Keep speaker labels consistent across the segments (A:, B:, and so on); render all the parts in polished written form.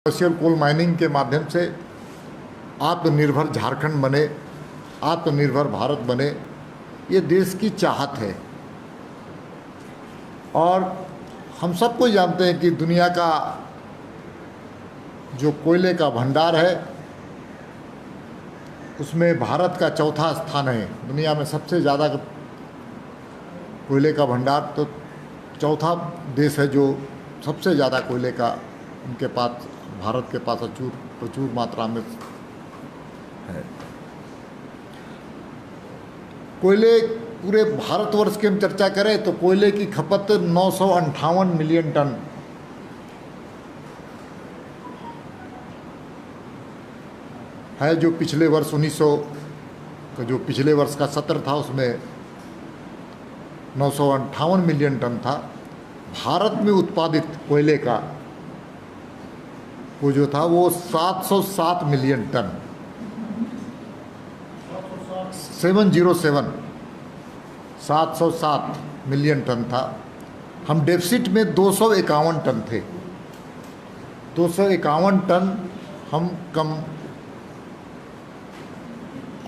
A: Commercial coal mining के माध्यम से आत्मनिर्भर झारखंड बने, आत्मनिर्भर भारत बने, ये देश की चाहत है। और हम सबको जानते हैं कि दुनिया का जो कोयले का भंडार है उसमें भारत का चौथा स्थान है। दुनिया में सबसे ज़्यादा कोयले का भंडार तो चौथा देश है जो सबसे ज़्यादा कोयले का उनके पास, भारत के पास प्रचुर मात्रा में है। कोयले पूरे भारतवर्ष की हम चर्चा करें तो कोयले की खपत 958 मिलियन टन है, जो पिछले वर्ष 1900 का जो पिछले वर्ष का सत्र था उसमें 958 मिलियन टन था। भारत में उत्पादित कोयले का वो जो था वो 707 मिलियन टन 707 मिलियन टन था। हम डेफिसिट में 251 टन थे, 251 टन हम कम।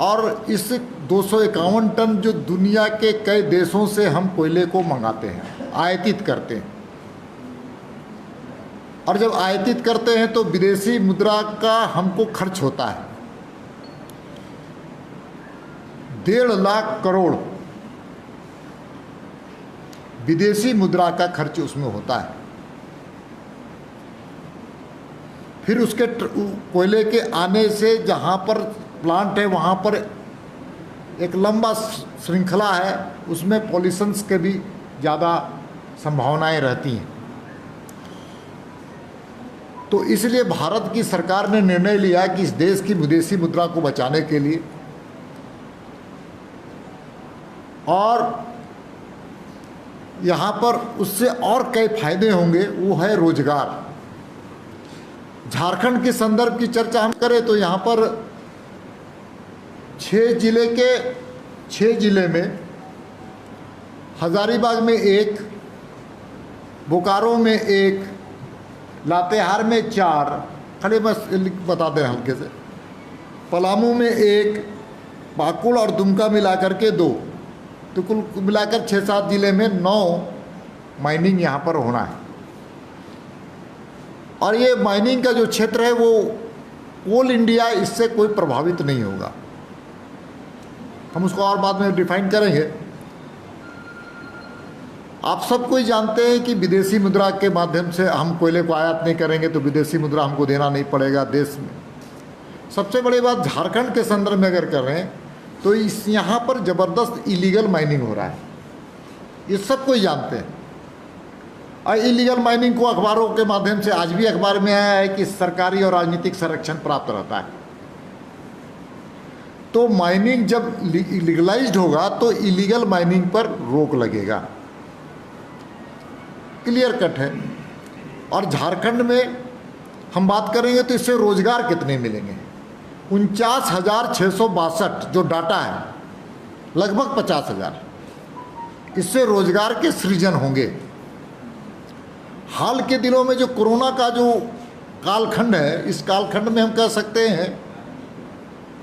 A: और इस 251 टन जो दुनिया के कई देशों से हम कोयले को मंगाते हैं, आयातित करते हैं। और जब आयातित करते हैं तो विदेशी मुद्रा का हमको खर्च होता है 1.5 लाख करोड़ विदेशी मुद्रा का खर्च उसमें होता है। फिर उसके कोयले के आने से जहाँ पर प्लांट है वहाँ पर एक लंबा श्रृंखला है, उसमें पॉल्यूशंस के भी ज़्यादा संभावनाएं रहती हैं। तो इसलिए भारत की सरकार ने निर्णय लिया कि इस देश की विदेशी मुद्रा को बचाने के लिए और यहाँ पर उससे और कई फायदे होंगे, वो है रोजगार। झारखंड के संदर्भ की चर्चा हम करें तो यहाँ पर 6 जिले में हजारीबाग में 1, बोकारो में 1, लातेहार में 4, खाली बस बता दें हल्के से, पलामू में 1, पाकुड़ और दुमका मिलाकर के 2, तो कुल मिलाकर 6-7 जिले में 9 माइनिंग यहाँ पर होना है। और ये माइनिंग का जो क्षेत्र है वो कोल इंडिया, इससे कोई प्रभावित नहीं होगा। हम उसको और बाद में डिफाइन करेंगे। आप सब कोई जानते हैं कि विदेशी मुद्रा के माध्यम से हम कोयले को आयात नहीं करेंगे तो विदेशी मुद्रा हमको देना नहीं पड़ेगा देश में। सबसे बड़ी बात झारखंड के संदर्भ में अगर कर रहे हैं तो इस यहाँ पर ज़बरदस्त इलीगल माइनिंग हो रहा है, ये सब कोई जानते हैं। और इलीगल माइनिंग को अखबारों के माध्यम से आज भी अखबार में आया है कि सरकारी और राजनीतिक संरक्षण प्राप्त रहता है। तो माइनिंग जब लीगलाइज्ड होगा तो इलीगल माइनिंग पर रोक लगेगा, क्लियर कट है। और झारखंड में हम बात करेंगे तो इससे रोजगार कितने मिलेंगे, 49,662 जो डाटा है, लगभग 50,000 इससे रोजगार के सृजन होंगे। हाल के दिनों में जो कोरोना का जो कालखंड है, इस कालखंड में हम कह सकते हैं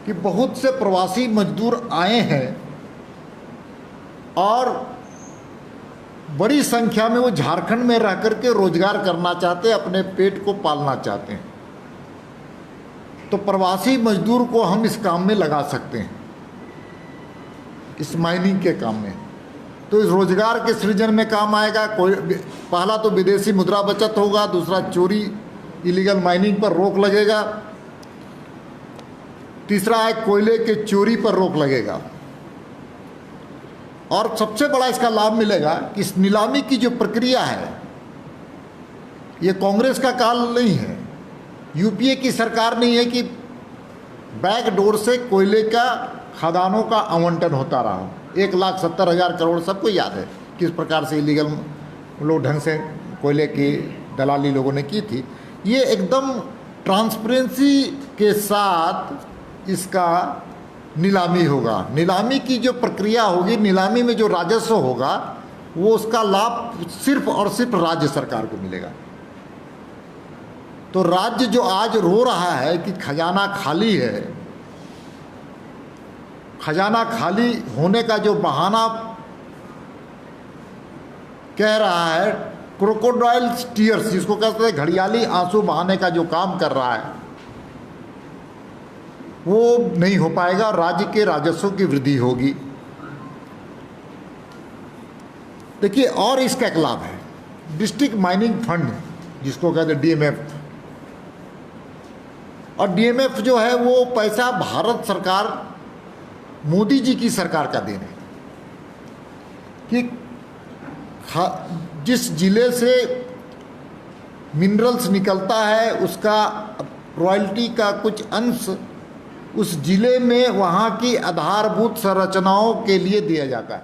A: कि बहुत से प्रवासी मजदूर आए हैं और बड़ी संख्या में वो झारखंड में रह कर के रोजगार करना चाहते हैं, अपने पेट को पालना चाहते हैं। तो प्रवासी मजदूर को हम इस काम में लगा सकते हैं, इस माइनिंग के काम में। तो इस रोजगार के सृजन में काम आएगा। कोई पहला तो विदेशी मुद्रा बचत होगा, दूसरा चोरी इलीगल माइनिंग पर रोक लगेगा, तीसरा है कोयले के चोरी पर रोक लगेगा। और सबसे बड़ा इसका लाभ मिलेगा कि इस नीलामी की जो प्रक्रिया है ये कांग्रेस का काल नहीं है, यूपीए की सरकार नहीं है कि बैकडोर से कोयले का खदानों का आवंटन होता रहा। 1,70,000 करोड़ सबको याद है किस प्रकार से इलीगल लोग ढंग से कोयले की दलाली लोगों ने की थी। ये एकदम ट्रांसपेरेंसी के साथ इसका नीलामी होगा। नीलामी की जो प्रक्रिया होगी, नीलामी में जो राजस्व होगा वो उसका लाभ सिर्फ और सिर्फ राज्य सरकार को मिलेगा। तो राज्य जो आज रो रहा है कि खजाना खाली है, खजाना खाली होने का जो बहाना कह रहा है, क्रोकोडाइल टीयर्स जिसको कहते हैं घड़ियाली आंसू बहाने का जो काम कर रहा है, वो नहीं हो पाएगा। राज्य के राजस्व की वृद्धि होगी। देखिए, और इसका एक लाभ है, डिस्ट्रिक्ट माइनिंग फंड जिसको कहते हैं डीएमएफ, और डीएमएफ जो है वो पैसा भारत सरकार, मोदी जी की सरकार का देन है कि जिस जिले से मिनरल्स निकलता है उसका रॉयल्टी का कुछ अंश उस जिले में वहाँ की आधारभूत संरचनाओं के लिए दिया जाता है।